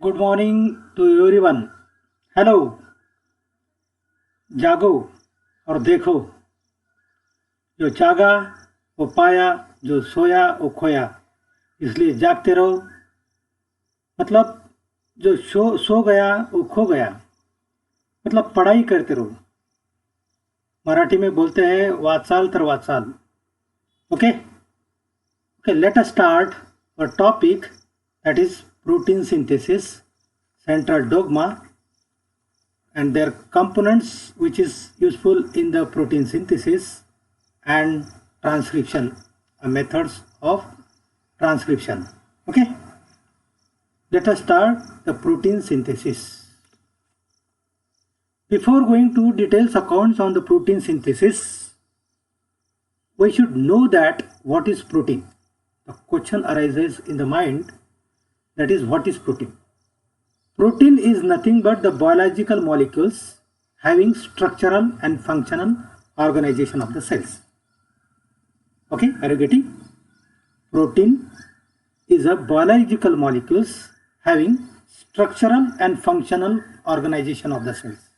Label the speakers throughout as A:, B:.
A: Good morning to everyone. Hello. जागो और देखो, जो जागा वो पाया, जो सोया वो खोया। इसलिए जागते रहो। मतलब जो सो गया वो खो गया। मतलब पढ़ाई करते रहो। मराठी में बोलते हैं वाचाल तर वाचाल। Okay okay, let us start a topic, that is protein synthesis, central dogma and their components which is useful in the protein synthesis and transcription, methods of transcription. Okay, let us start the protein synthesis. Before going to details accounts on the protein synthesis, we should know that what is protein. The question arises in the mind, that is, what is protein? Protein is nothing but the biological molecules having structural and functional organization of the cells. Okay, are you getting? Protein is a biological molecules having structural and functional organization of the cells.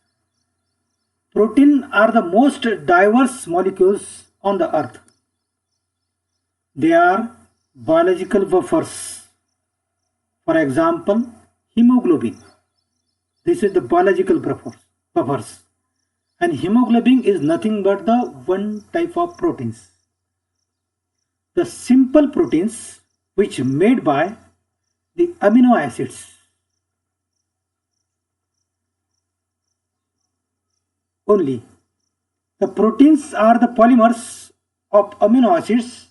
A: Protein are the most diverse molecules on the earth. They are biological buffers. For example, hemoglobin. This is the biological buffers. And hemoglobin is nothing but the one type of proteins. The simple proteins which made by the amino acids. Only. The proteins are the polymers of amino acids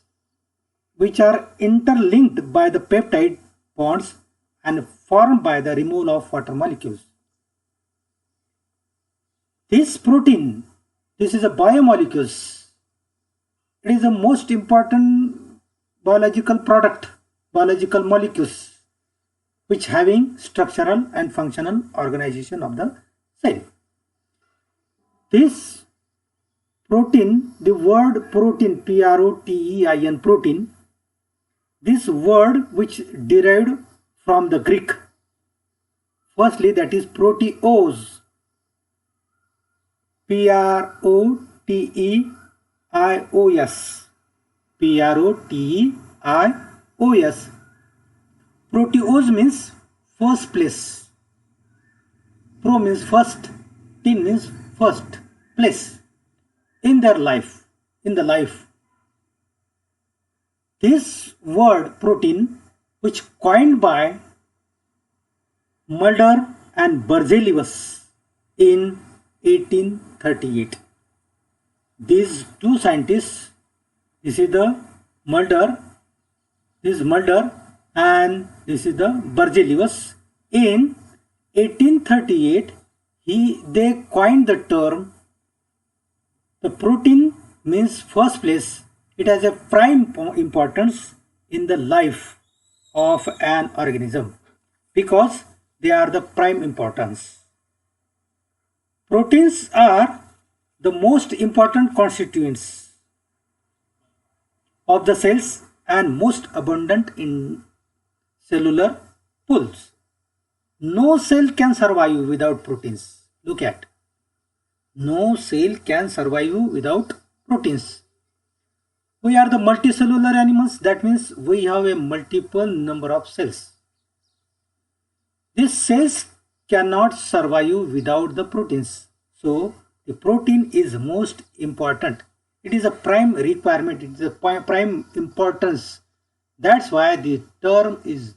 A: which are interlinked by the peptide bonds and formed by the removal of water molecules. This protein, this is a biomolecules. It is the most important biological product, biological molecules, which having structural and functional organization of the cell. This protein, the word protein, P-R-O-T-E-I-N, protein, this word which derived from the Greek. Firstly, that is proteose. P-R-O-T-E-I-O-S. P-R-O-T-E-I-O-S. Proteose means first place. Pro means first. Tin means first place in their life, in the life. This word protein, which coined by Mulder and Berzelius in 1838. These two scientists, this is the Mulder, this is Mulder and this is the Berzelius. In 1838, they coined the term, the protein means first place. It has a prime importance in the life of an organism because they are the prime importance. Proteins are the most important constituents of the cells and most abundant in cellular pools. No cell can survive without proteins. Look at. No cell can survive without proteins. We are the multicellular animals. That means we have a multiple number of cells. These cells cannot survive without the proteins. So the protein is most important. It is a prime requirement. It is a prime importance. That's why the term is,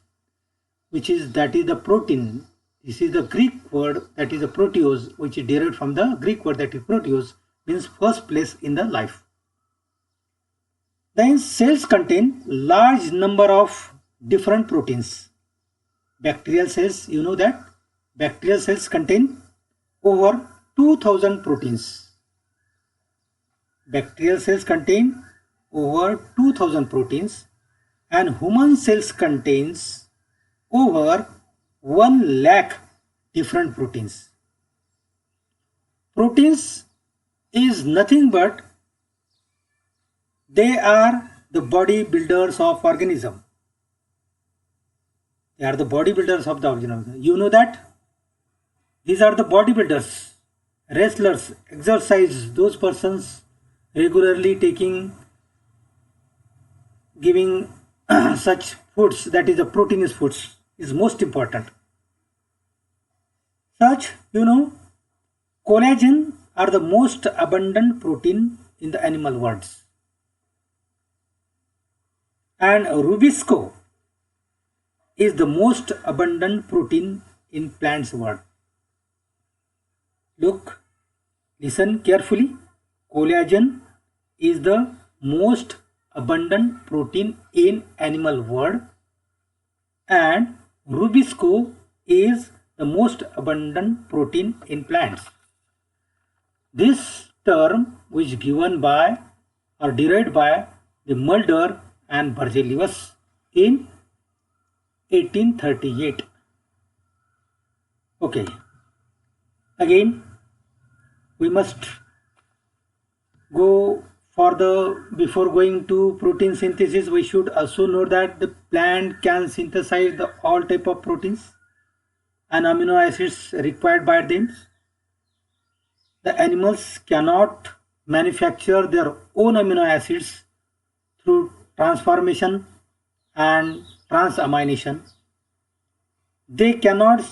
A: that is the protein. This is the Greek word, that is the proteose, which is derived from the Greek word, that is proteose, means first place in the life. Then cells contain large number of different proteins. Bacterial cells, you know that bacterial cells contain over 2000 proteins. Bacterial cells contain over 2000 proteins and human cells contains over 1 lakh different proteins. Proteins is nothing but they are the body builders of organism. They are the bodybuilders of the organism. You know that? These are the bodybuilders, wrestlers, exercise, those persons regularly giving such foods, that is the proteinous foods, is most important. Such, collagen are the most abundant protein in the animal worlds. And rubisco is the most abundant protein in plants world. Look, listen carefully. Collagen is the most abundant protein in animal world, and rubisco is the most abundant protein in plants. This term was given by or derived by the Mulder and Berzelius in 1838. Okay, again we must go for before going to protein synthesis, we should also know that the plant can synthesize all type of proteins and amino acids required by them. The animals cannot manufacture their own amino acids through transformation and transamination. They cannot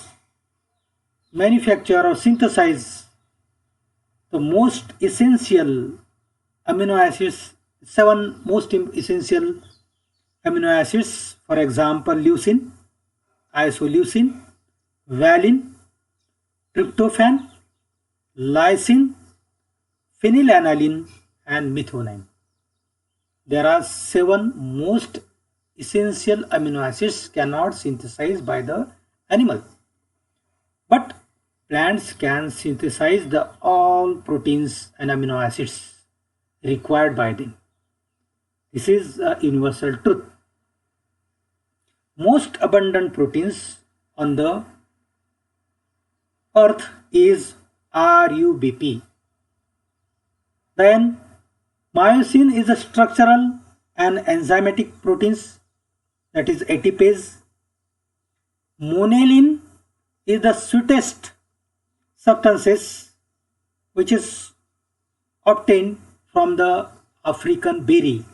A: manufacture or synthesize the most essential amino acids, 7 most essential amino acids, for example, leucine, isoleucine, valine, tryptophan, lysine, phenylalanine, and methionine. There are 7 most essential amino acids cannot synthesize by the animal, but plants can synthesize all proteins and amino acids required by them. This is a universal truth. Most abundant proteins on the earth is RUBP. Then myosin is a structural and enzymatic proteins, that is ATPase. Monelin is the sweetest substances which is obtained from the African berry.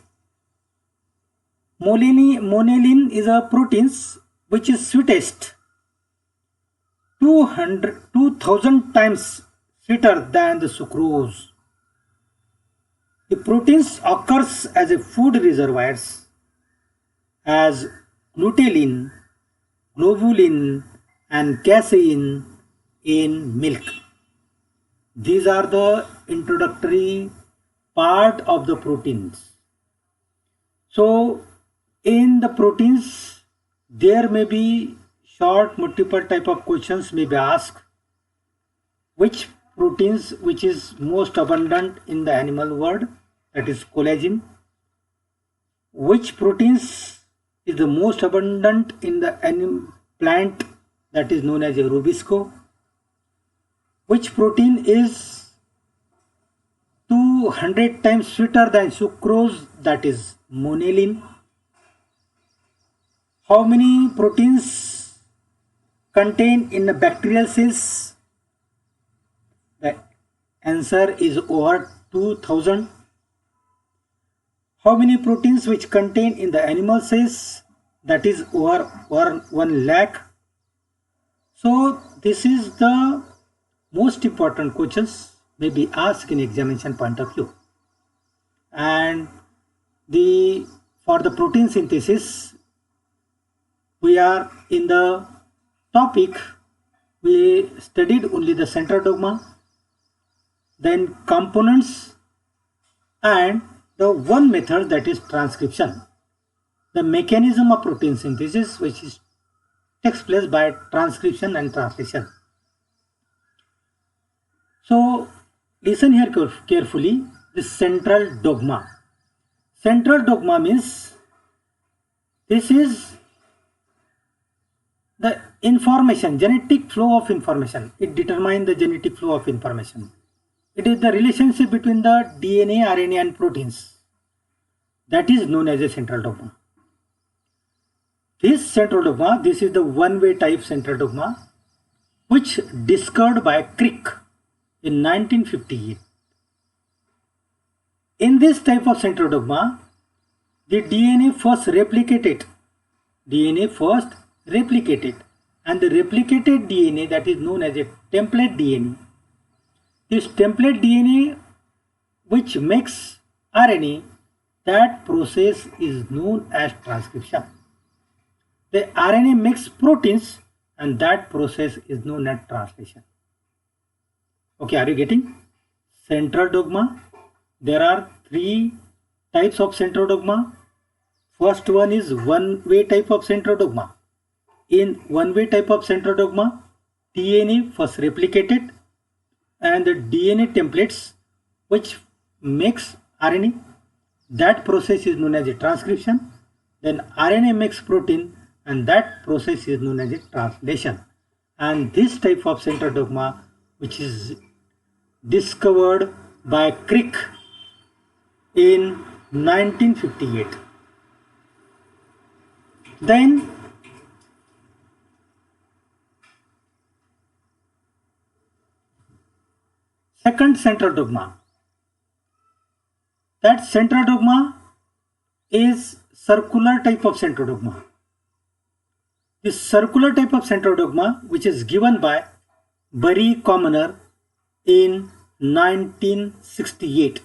A: Monelin is a proteins which is sweetest, 2000 times sweeter than the sucrose. The proteins occurs as a food reservoirs as glutein, globulin, and casein in milk. These are the introductory part of the proteins. So in the proteins there may be short multiple type of questions may be asked. Which proteins which is most abundant in the animal world, that is collagen? Which proteins is the most abundant in the plant, that is known as a rubisco? Which protein is 200 times sweeter than sucrose, that is monelin? How many proteins contained in the bacterial cells? The answer is over 2000. How many proteins which contain in the animal cells? That is over 1 lakh. So this is the most important questions may be asked in examination point of view. And for the protein synthesis, we are in the topic, we studied only the central dogma, then components, and the one method, that is transcription. The mechanism of protein synthesis which takes place by transcription and translation. So listen here carefully, the central dogma. Central dogma means this is the information, genetic flow of information. It determines the genetic flow of information. It is the relationship between the DNA, RNA and proteins. That is known as a central dogma. This central dogma, this is the one-way type central dogma, which discovered by Crick in 1958. In this type of central dogma, the DNA first replicated. And the replicated DNA, that is known as a template DNA. This template DNA which makes RNA, that process is known as transcription. The RNA makes proteins and that process is known as translation. Okay, are you getting? Central dogma. There are three types of central dogma. First one is one-way type of central dogma. In one-way type of central dogma, DNA first replicated and the DNA templates which makes RNA, that process is known as a transcription. Then RNA makes protein and that process is known as a translation. And this type of central dogma, which is discovered by Crick in 1958. Then second central dogma. That central dogma is circular type of central dogma. This circular type of central dogma, which is given by Barry Commoner in 1968.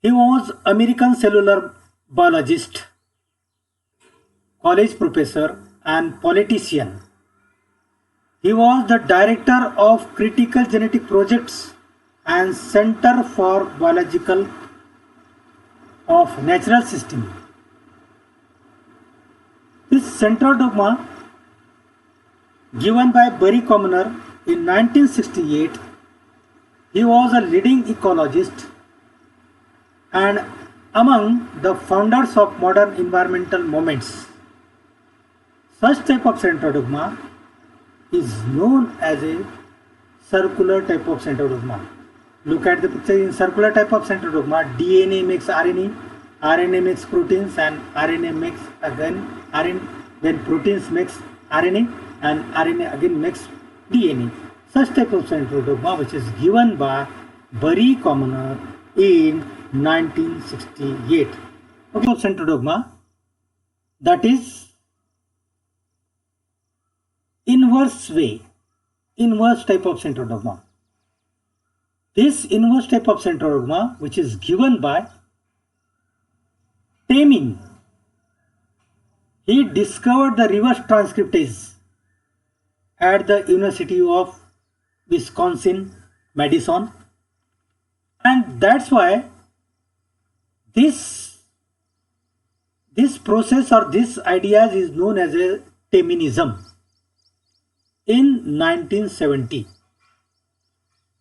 A: He was American cellular biologist, college professor and politician. He was the director of Critical Genetic Projects and Center for Biological of Natural System. This central dogma given by Barry Commoner in 1968, he was a leading ecologist and among the founders of modern environmental movements. Such type of central dogma is known as a circular type of central dogma. Look at the picture. In circular type of central dogma, DNA makes RNA, RNA makes proteins, and RNA makes again RNA, then proteins makes RNA, and RNA again makes DNA. Such type of central dogma, which is given by Barry Commoner in 1968. Okay, central dogma, that is inverse type of central dogma. This inverse type of central dogma, which is given by Temin. He discovered the reverse transcriptase at the University of Wisconsin-Madison, and that's why this process or this idea is known as a Teminism. In 1970,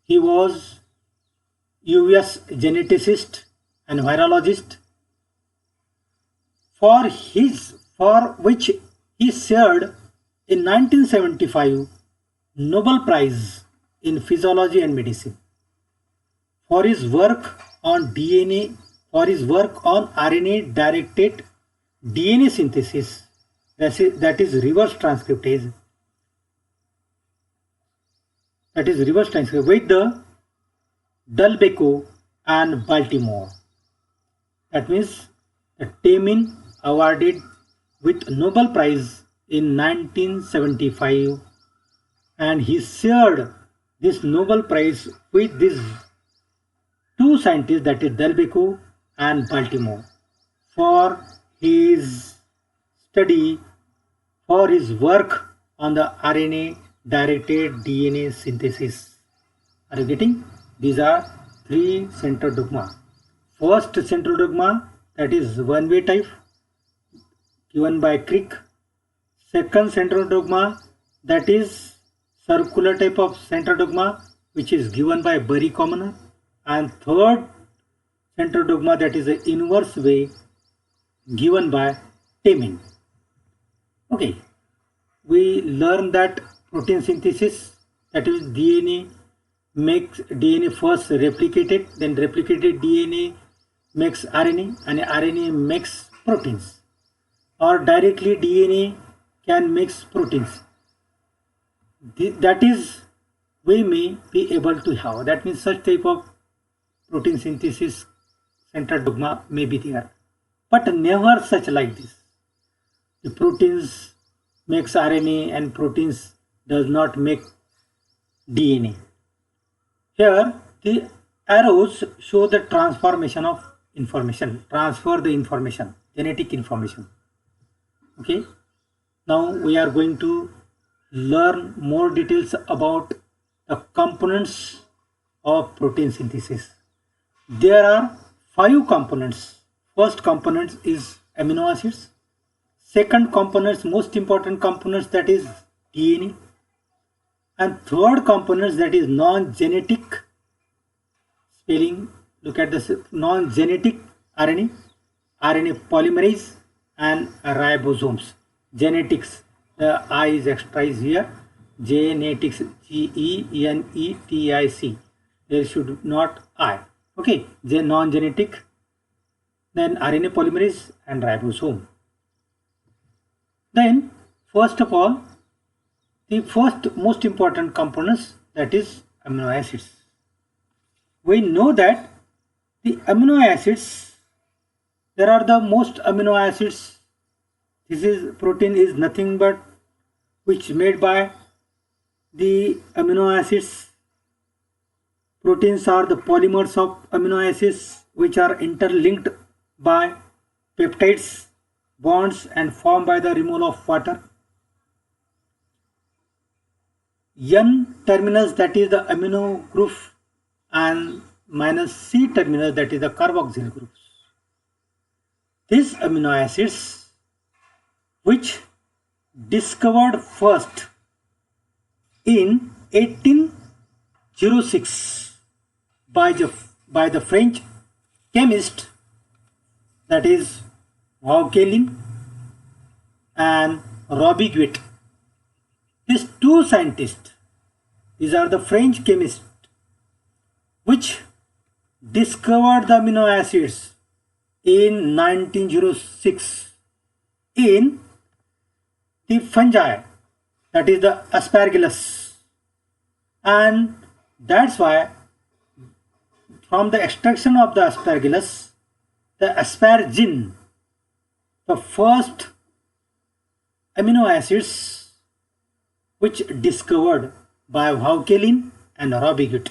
A: he was US geneticist and virologist, for which he shared in 1975 Nobel Prize in Physiology and Medicine for his work on DNA, for his work on RNA directed DNA synthesis, that is reverse transcriptase. That is reverse transcriptase with the Delbecq and Baltimore. That means the Temin awarded with Nobel Prize in 1975, and he shared this Nobel Prize with these two scientists, that is Delbecq and Baltimore, for his study, for his work on the RNA directed DNA synthesis. Are you getting? These are three central dogma. First central dogma, that is one-way type, given by Crick. Second central dogma, that is circular type of central dogma, which is given by Barry Commoner. And third central dogma, that is the inverse way, given by Temin. Okay, we learned that protein synthesis, that is DNA first replicated, then replicated DNA makes RNA, and RNA makes proteins. or directly DNA can mix proteins. That is, we may be able to have. That means such type of protein synthesis centered dogma may be there, but never such like this. The proteins makes RNA and proteins does not make DNA. Here the arrows show the transformation of information, transfer the information, genetic information. Okay, now we are going to learn more details about the components of protein synthesis. There are 5 components. First component is amino acids. Second component, most important components, that is DNA. And third component, that is non-genetic spelling. Look at this, non-genetic RNA, RNA polymerase and ribosomes. Genetics, the I is extra is here. Genetics, Genetics. There should not I. Okay, non-genetic, then RNA polymerase and ribosome. Then first of all, the first most important components, that is amino acids. We know that the amino acids, there are the most amino acids. This is protein is nothing but which made by the amino acids. Proteins are the polymers of amino acids which are interlinked by peptides bonds and formed by the removal of water. N terminus, that is the amino group, and minus C terminus, that is the carboxyl groups. These amino acids, which discovered first in 1806 by the French chemist, that is Vauquelin and Robiguet. These two scientists, these are the French chemists, which discovered the amino acids in 1906 in the fungi, that is the aspergillus. And that's why from the extraction of the aspergillus, the asparagine, the first amino acids which discovered by Vauquelin and Robiguet.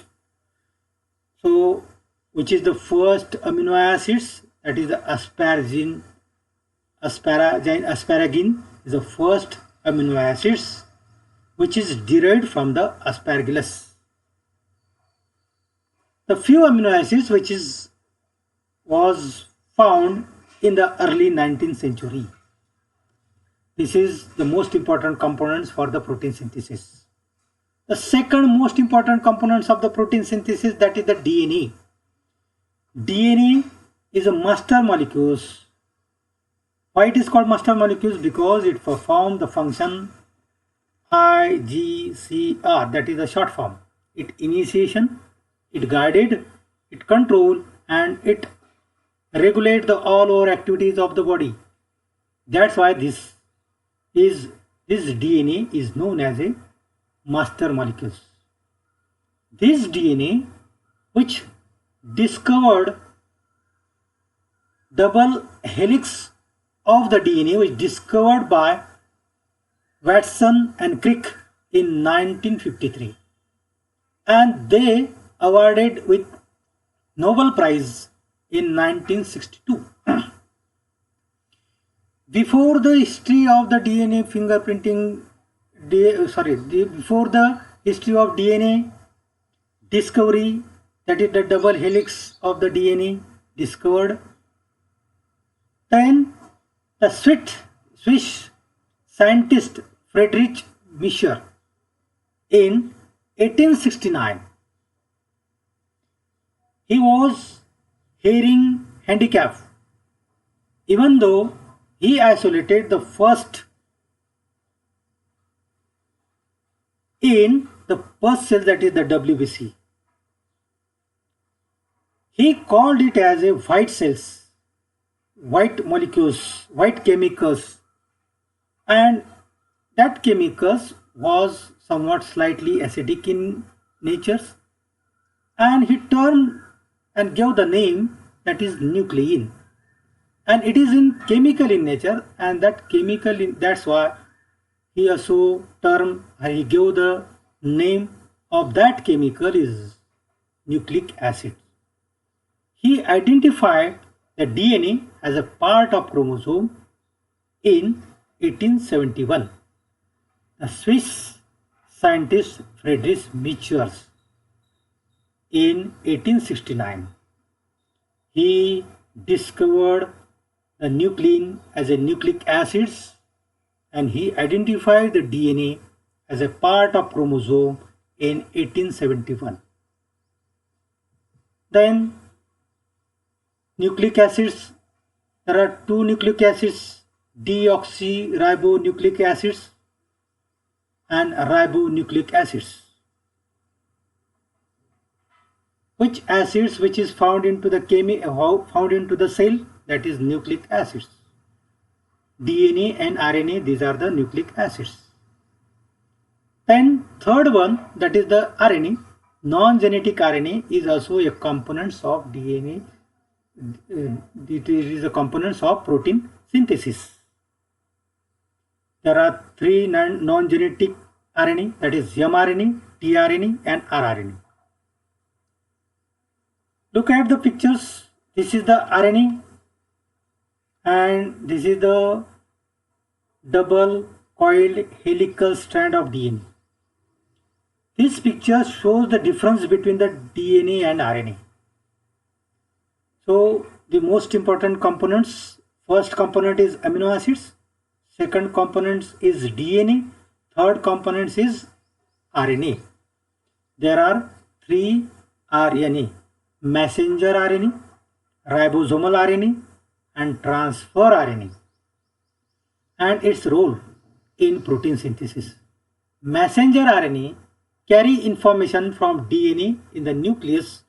A: So, which is the first amino acids, that is the asparagine. Asparagine is the first amino acids which is derived from the aspergillus. The few amino acids which was found in the early 19th century. This is the most important components for the protein synthesis. The second most important components of the protein synthesis, that is the DNA. DNA is a master molecules. Why it is called master molecules? Because it performs the function IGCR, that is the short form. It initiation, it guided, it control, and it regulate the all over activities of the body. That's why this DNA is known as a master molecules. This DNA, which discovered double helix of the DNA, which discovered by Watson and Crick in 1953, and they awarded with Nobel Prize in 1962. Before the history of the DNA fingerprinting, before the history of DNA discovery, that is the double helix of the DNA discovered, then the Swiss scientist Friedrich Miescher in 1869, he was hearing handicapped, even though he isolated the first in the first cell, that is the WBC. He called it as a white cells, white molecules, white chemicals, and that chemicals was somewhat slightly acidic in nature, and he turned and gave the name that is nuclein, and it is in chemical in nature, and that chemical in, that's why he also termed, he gave the name of that chemical is nucleic acid. He identified the DNA as a part of chromosome in 1871. The Swiss scientist Friedrich Michers in 1869. He discovered the nuclein as a nucleic acids, and he identified the DNA as a part of chromosome in 1871. Then nucleic acids, there are two nucleic acids, deoxyribonucleic acids and ribonucleic acids. Which acids which is found into the cell, that is nucleic acids. DNA and RNA, these are the nucleic acids. Then third one, that is the RNA. Non-genetic RNA is also a component of DNA. It is a component of protein synthesis. There are three non-genetic RNA, that is mRNA, tRNA and rRNA. Look at the pictures. This is the RNA and this is the double coiled helical strand of DNA. This picture shows the difference between the DNA and RNA. So the most important components, first component is amino acids, second component is DNA, third component is RNA. There are three RNA: messenger RNA, ribosomal RNA and transfer RNA, and its role in protein synthesis. Messenger RNA carry information from DNA in the nucleus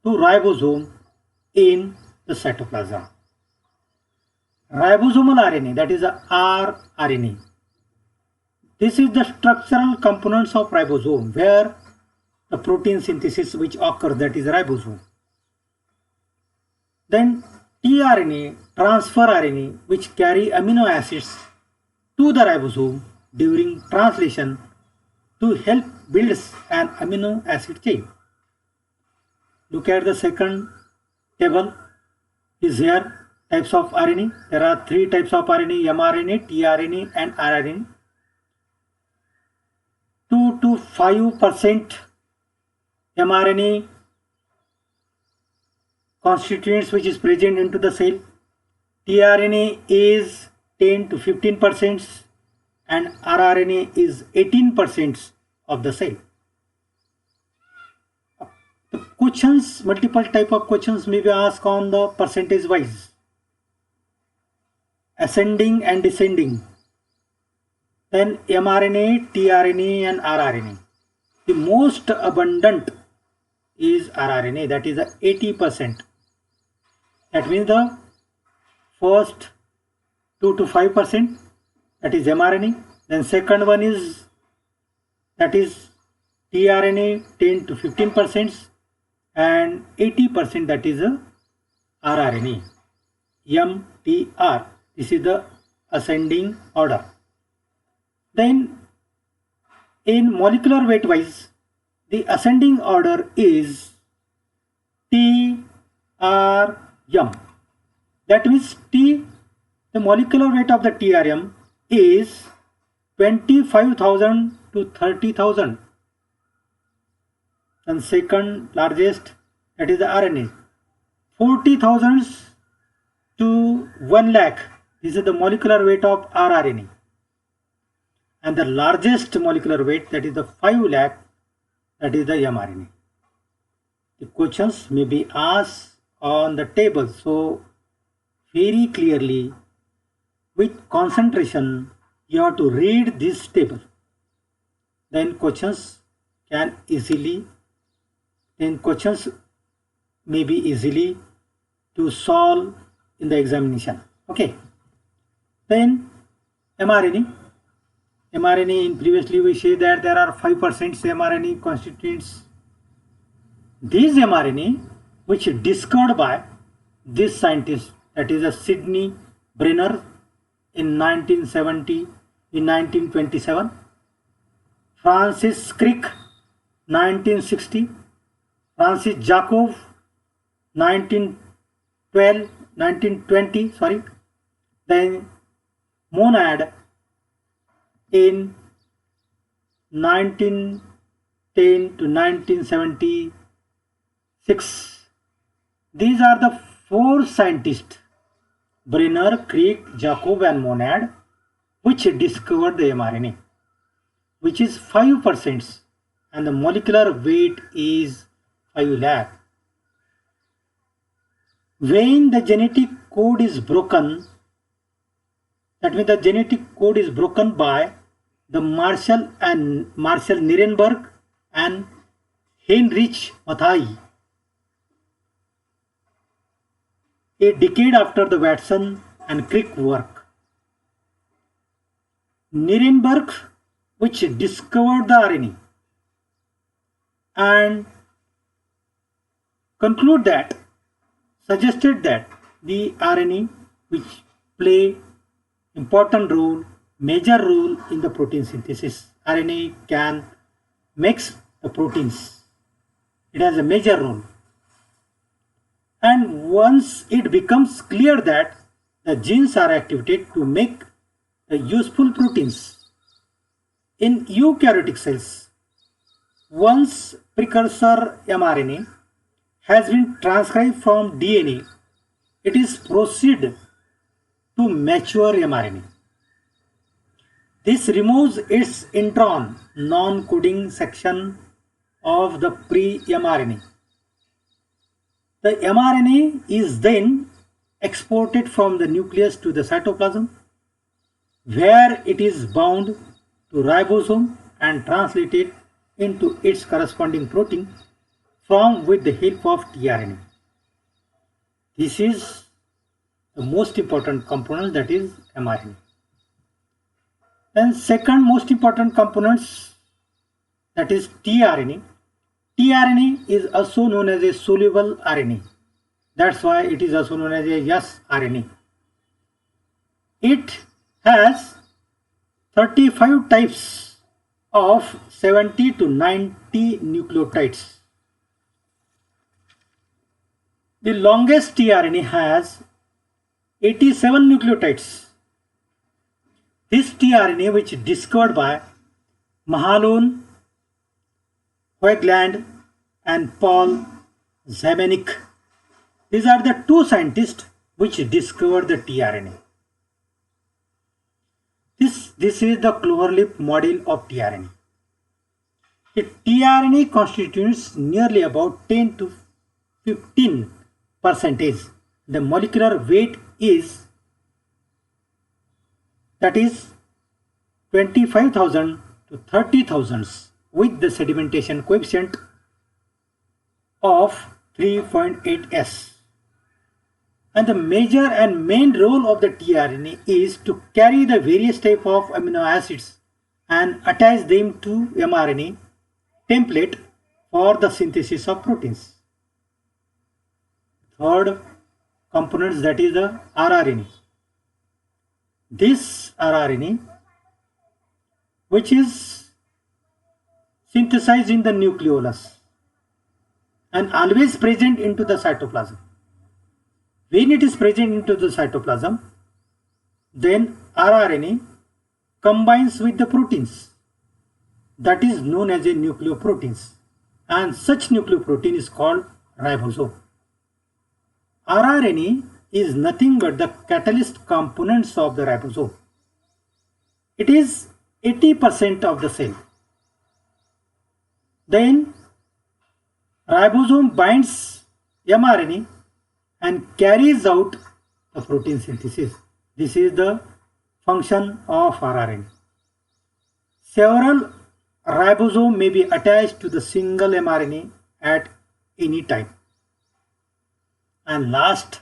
A: to ribosome in the cytoplasm. Ribosomal RNA, that is the rRNA. This is the structural components of ribosome where the protein synthesis which occurs, that is ribosome. Then tRNA, transfer RNA, which carry amino acids to the ribosome during translation to help build an amino acid chain. Look at the second table is here, types of RNA. There are three types of RNA: mRNA, tRNA and rRNA. 2 to 5% mRNA constituents which is present into the cell. tRNA is 10 to 15% and rRNA is 18% of the cell. The questions, multiple type of questions may be asked on the percentage wise. Ascending and descending. Then mRNA, tRNA and rRNA. The most abundant is rRNA, that is 80%. That means the first 2 to 5%, that is mRNA. Then second one is, that is tRNA, 10 to 15% and 80%, that is rRNA, MTR. This is the ascending order. Then in molecular weight wise, the ascending order is TRM. That means the molecular weight of the TRM is 25,000 to 30,000. And second largest, that is the RNA, 40,000 to 1 lakh. This is the molecular weight of rRNA. And the largest molecular weight, that is the 5 lakh, that is the mRNA. The questions may be asked on the table. So very clearly, with concentration, you have to read this table. Then questions may be easily to solve in the examination. Okay. Then mRNA. mRNA, in previously we say that there are 5% mRNA constituents. These mRNA, which discovered by this scientist, that is a Sidney Brenner in 1970, in 1927, Francis Crick 1960, Francis Jacob 1912, 1920, sorry, then Monad in 1910 to 1976. These are the four scientists, Brenner, Crick, Jacob and Monad, which discovered the mRNA, which is 5% and the molecular weight is 5 lakh. When the genetic code is broken, that means the genetic code is broken by the Marshall Nirenberg and Heinrich Matthaei, a decade after the Watson and Crick work. Nirenberg, which discovered the RNA and suggested that the RNA, which play important role, major role in the protein synthesis. RNA can mix the proteins. It has a major role. And once it becomes clear that the genes are activated to make the useful proteins in eukaryotic cells, once precursor mRNA has been transcribed from DNA, it is proceed to mature mRNA. This removes its intron non-coding section of the pre-mRNA. The mRNA is then exported from the nucleus to the cytoplasm, where it is bound to ribosome and translated into its corresponding protein with the help of tRNA. This is the most important component, that is mRNA. Then second most important components, that is tRNA. tRNA is also known as a soluble RNA. That's why it is also known as a sRNA. It has 35 types of 70 to 90 nucleotides. The longest tRNA has 87 nucleotides. This tRNA, which is discovered by Mahalon, Hoagland and Paul Zamenhof. These are the two scientists which discovered the tRNA. This is the Cloverleaf model of tRNA. The tRNA constitutes nearly about 10 to 15%. The molecular weight is, that is 25,000 to 30,000 with the sedimentation coefficient of 3.8s. And the major and main role of the tRNA is to carry the various type of amino acids and attach them to mRNA template for the synthesis of proteins. Third component, that is the rRNA. This rRNA, which is synthesized in the nucleolus and always present into the cytoplasm. When it is present into the cytoplasm, then rRNA combines with the proteins, that is known as a nucleoproteins, and such nucleoprotein is called ribosome. rRNA is nothing but the catalyst components of the ribosome. It is 80% of the cell. Then ribosome binds mRNA and carries out the protein synthesis. This is the function of rRNA. Several ribosomes may be attached to the single mRNA at any time. And last,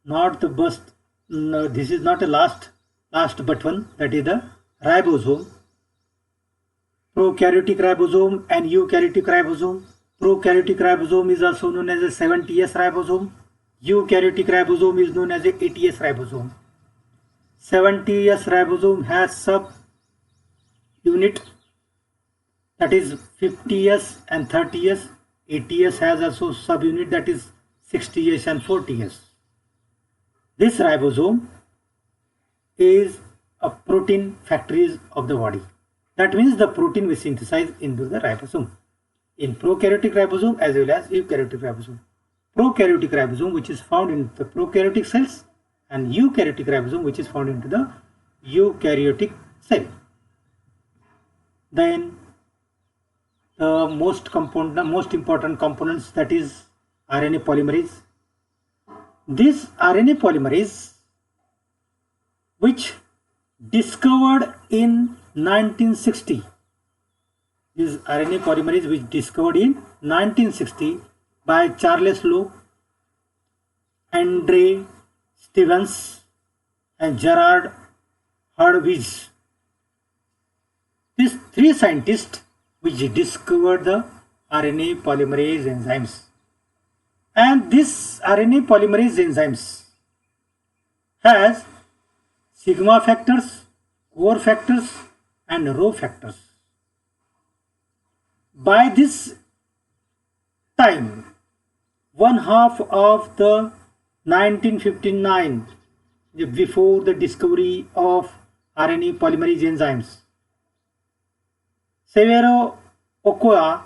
A: not the best, no, this is not a last, last but one, that is the ribosome. Prokaryotic ribosome and eukaryotic ribosome. Prokaryotic ribosome is also known as a 70S ribosome. Eukaryotic ribosome is known as a 80S ribosome. 70S ribosome has sub unit, that is 50S and 30S. 80S has also subunit, that is 60S and 40S. This ribosome is a protein factories of the body. That means the protein we synthesize into the ribosome. In prokaryotic ribosome as well as eukaryotic ribosome. Prokaryotic ribosome, which is found in the prokaryotic cells, and eukaryotic ribosome, which is found into the eukaryotic cell. Then the most important components, that is RNA polymerase. This RNA polymerase, which discovered in 1960, this RNA polymerase which discovered in 1960 by Charles Lowe, Andre Stevens and Gerard Hurwitz. These three scientists which discovered the RNA polymerase enzymes. And this RNA polymerase enzymes has sigma factors, core factors and rho factors. By this time, one half of the 1959, before the discovery of RNA polymerase enzymes, Severo Ochoa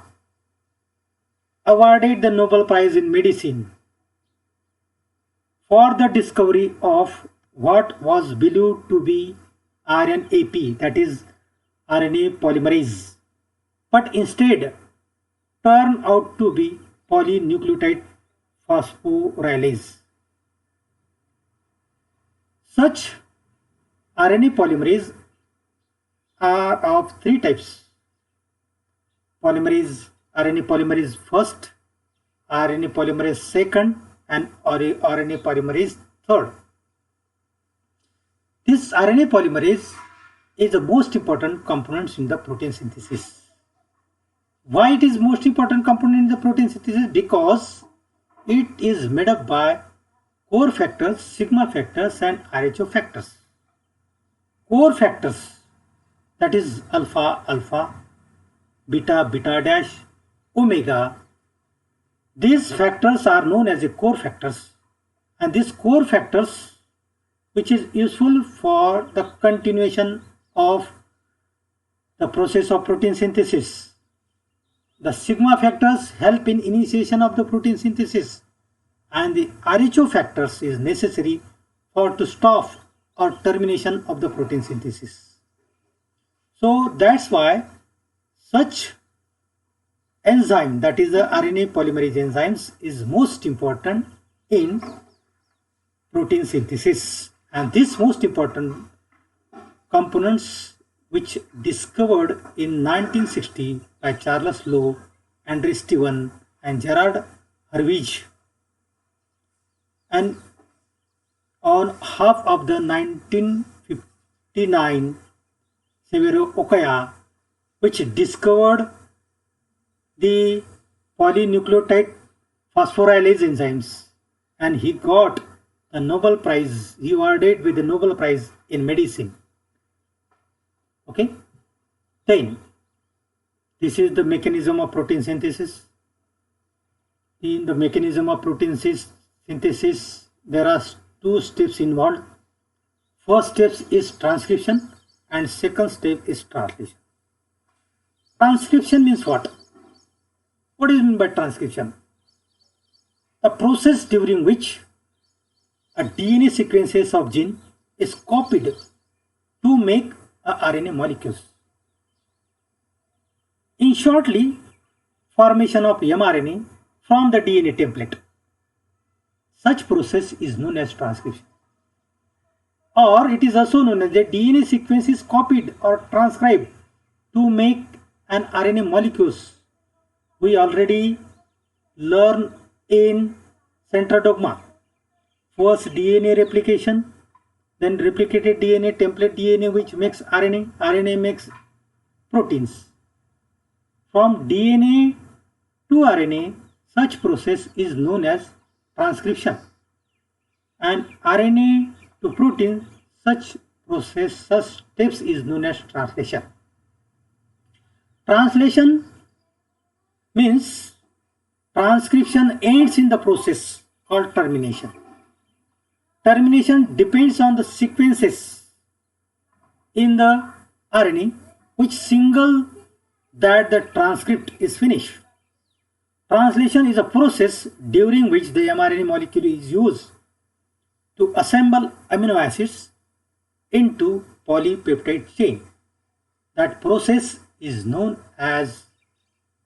A: awarded the Nobel Prize in Medicine for the discovery of what was believed to be RNAP, that is RNA polymerase, but instead turned out to be polynucleotide phosphorylase. Such RNA polymerase are of three types: RNA polymerase first, RNA polymerase second and RNA polymerase third. This RNA polymerase is the most important component in the protein synthesis. Why it is most important component in the protein synthesis? Because it is made up by core factors, sigma factors and RHO factors. Core factors, that is alpha, alpha, beta, beta dash, omega. These factors are known as the core factors, and these core factors, which is useful for the continuation of the process of protein synthesis. The sigma factors help in initiation of the protein synthesis, and the RHO factors is necessary for to stop or termination of the protein synthesis. So that's why such enzyme, that is the RNA polymerase enzymes, is most important in protein synthesis. And this most important components which discovered in 1960 by Charles Lowe, Andre Stevens and Gerard Hurwitz, and on half of the 1959 Severo Ochoa, which discovered the polynucleotide phosphorylase enzymes, and he got the Nobel Prize, he awarded with the Nobel Prize in Medicine. Okay, then this is the mechanism of protein synthesis. In the mechanism of protein synthesis, there are two steps involved. First step is transcription and second step is translation. Transcription means what? What is meant by transcription? A process during which a DNA sequences of gene is copied to make a RNA molecules. In shortly, formation of mRNA from the DNA template. Such process is known as transcription. Or it is also known as the DNA sequence is copied or transcribed to make an RNA molecules. We already learn in central dogma. First DNA replication, then replicated DNA, template DNA, which makes RNA, RNA makes proteins. From DNA to RNA, such process is known as transcription, and RNA to protein, such steps is known as translation. Translation means transcription ends in the process called termination. Termination depends on the sequences in the RNA which signal that the transcript is finished. Translation is a process during which the mRNA molecule is used to assemble amino acids into polypeptide chain. That process is known as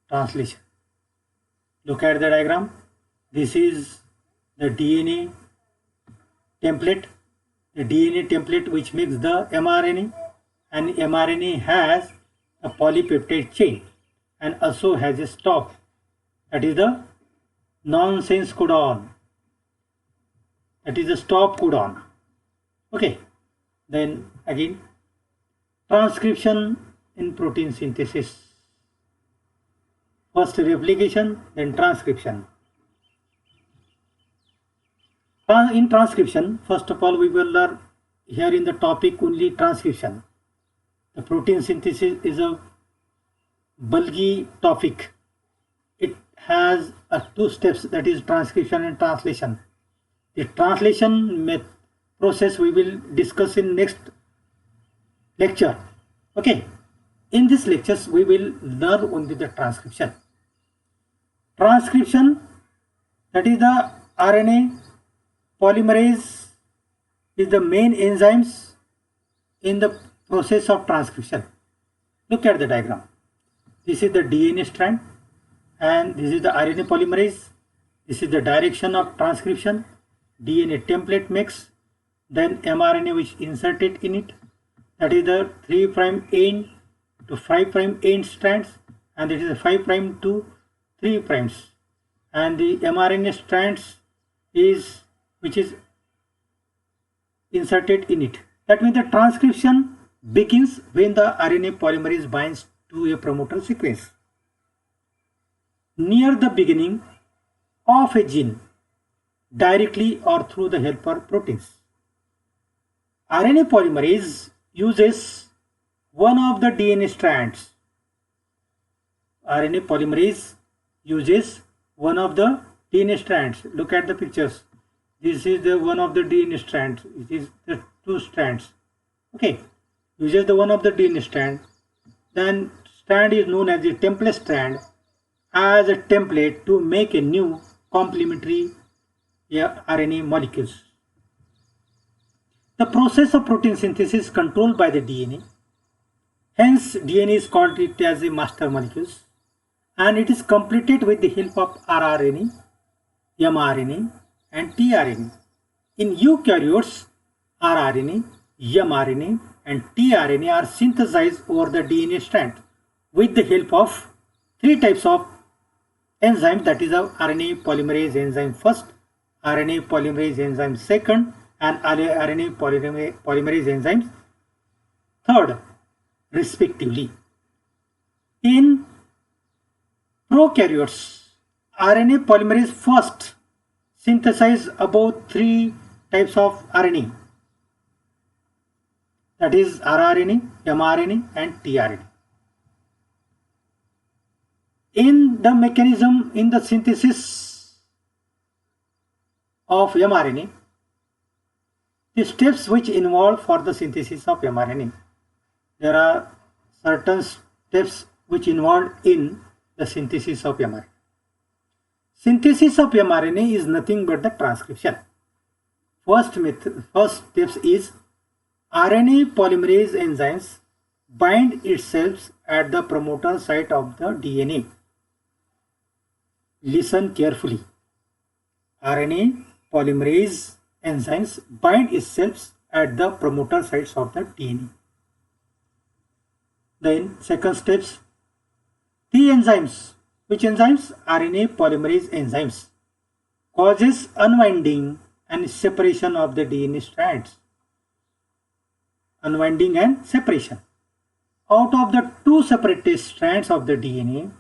A: translation. Look at the diagram. This is the DNA template. The DNA template which makes the mRNA, and mRNA has a polypeptide chain and also has a stop, that is the nonsense codon, that is the stop codon. Okay, then again transcription in protein synthesis. First replication, then transcription. In transcription, first of all, we will learn here in the topic only transcription. The protein synthesis is a bulky topic. It has two steps, that is transcription and translation. The translation process we will discuss in next lecture. Okay, in this lectures we will learn only the transcription. Transcription, that is the RNA polymerase is the main enzymes in the process of transcription. Look at the diagram. This is the DNA strand and this is the RNA polymerase. This is the direction of transcription. DNA template makes, then mRNA which inserted in it, that is the 3' end to 5' end strands, and it is a 5' to 3', and the mRNA strands is which is inserted in it. That means the transcription begins when the RNA polymerase binds to a promoter sequence near the beginning of a gene, directly or through the helper proteins. RNA polymerase uses one of the DNA strands. RNA polymerase uses one of the DNA strands. Look at the pictures. This is the one of the DNA strands. It is the two strands. Okay, uses the one of the DNA strand. Then strand is known as the template strand as a template to make a new complementary RNA molecules. The process of protein synthesis is controlled by the DNA. Hence, DNA is called it as a master molecules, and it is completed with the help of rRNA, mRNA, and tRNA. In eukaryotes, rRNA, mRNA, and tRNA are synthesized over the DNA strand with the help of three types of enzymes, that is the RNA polymerase enzyme first, RNA polymerase enzyme second, and RNA polymerase enzyme third, respectively. In prokaryotes, RNA polymerase first synthesize about three types of RNA, that is rRNA, mRNA, and tRNA. In the mechanism in the synthesis of mRNA, the steps which involved for the synthesis of mRNA, there are certain steps which involved in the synthesis of mRNA. Synthesis of mRNA is nothing but the transcription. First steps is RNA polymerase enzymes bind itself at the promoter site of the DNA. Listen carefully. RNA polymerase enzymes bind itself at the promoter sites of the DNA. Then second steps, the enzymes. Which enzymes? RNA polymerase enzymes causes unwinding and separation of the DNA strands. unwinding and separation. Out of the two separated strands of the DNA,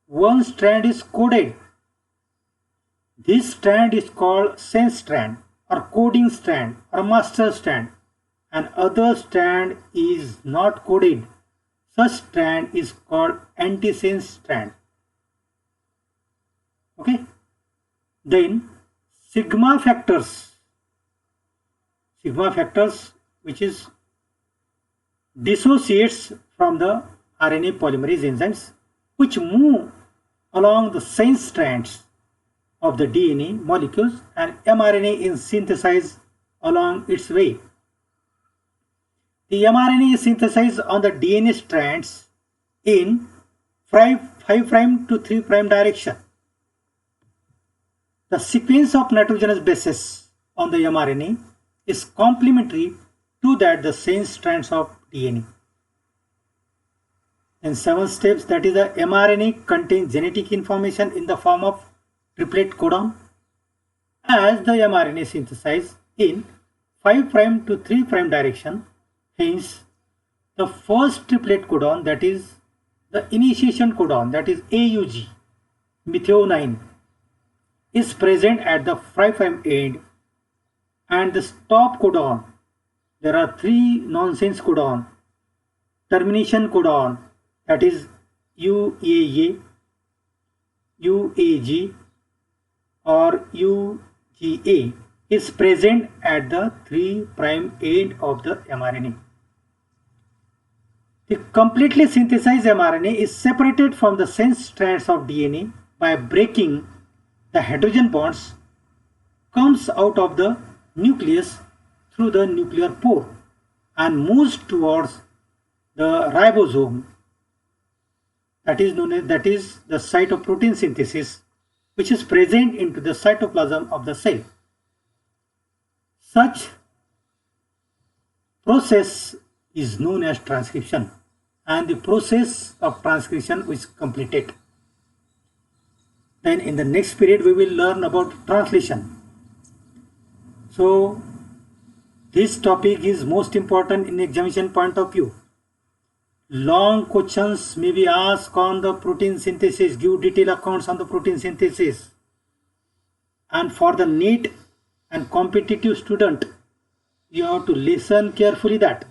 A: one strand is coded. This strand is called sense strand or coding strand or master strand, and other strand is not coded. Such strand is called antisense strand. Okay. Then sigma factors which is dissociates from the RNA polymerase enzymes which move along the sense strands of the DNA molecules, and mRNA is synthesized along its way. The mRNA is synthesized on the DNA strands in 5' to 3' direction. The sequence of nitrogenous bases on the mRNA is complementary to that the sense strands of DNA. In 7 steps, that is, the mRNA contains genetic information in the form of triplet codon. As the mRNA synthesized in 5' to 3' direction, hence the first triplet codon, that is the initiation codon, that is AUG, methionine, is present at the 5' end, and the stop codon, there are 3 nonsense codon, termination codon, that is UAA, UAG or UGA, is present at the 3' end of the mRNA. The completely synthesized mRNA is separated from the sense strands of DNA by breaking the hydrogen bonds, comes out of the nucleus through the nuclear pore and moves towards the ribosome, that is the site of protein synthesis, which is present into the cytoplasm of the cell. Such process is known as transcription, and the process of transcription is completed. Then in the next period we will learn about translation. So this topic is most important in examination point of view. Long questions may be asked on the protein synthesis, give detailed accounts on the protein synthesis. And for the NEET and competitive student, you have to listen carefully that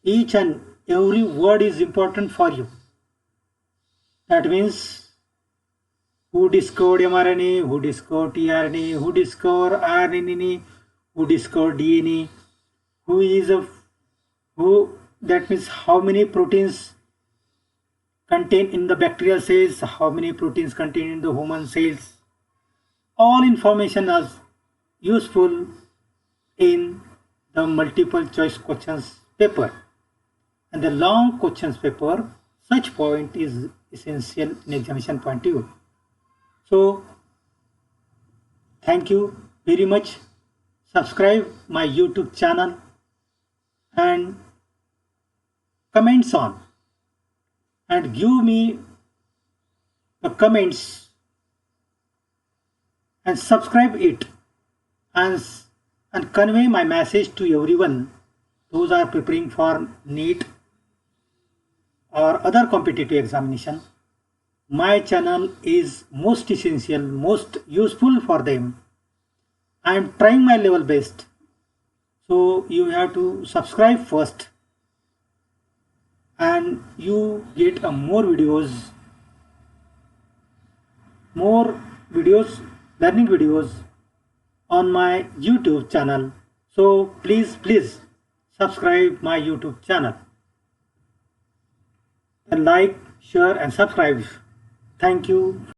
A: each and every word is important for you. That means who discovered mRNA, who discovered tRNA, who discovered RNA, who discovered DNA, that means how many proteins contained in the bacterial cells, how many proteins contained in the human cells. All information is useful in the multiple choice questions paper. And the long questions paper, such point is essential in examination point of view. So thank you very much. Subscribe my YouTube channel and comments on, and give me the comments and subscribe it and convey my message to everyone those are preparing for NEET or other competitive examination. My channel is most essential, most useful for them. I am trying my level best. So you have to subscribe first, and you get more videos, learning videos on my YouTube channel. So please subscribe my YouTube channel and like, share and subscribe. Thank you.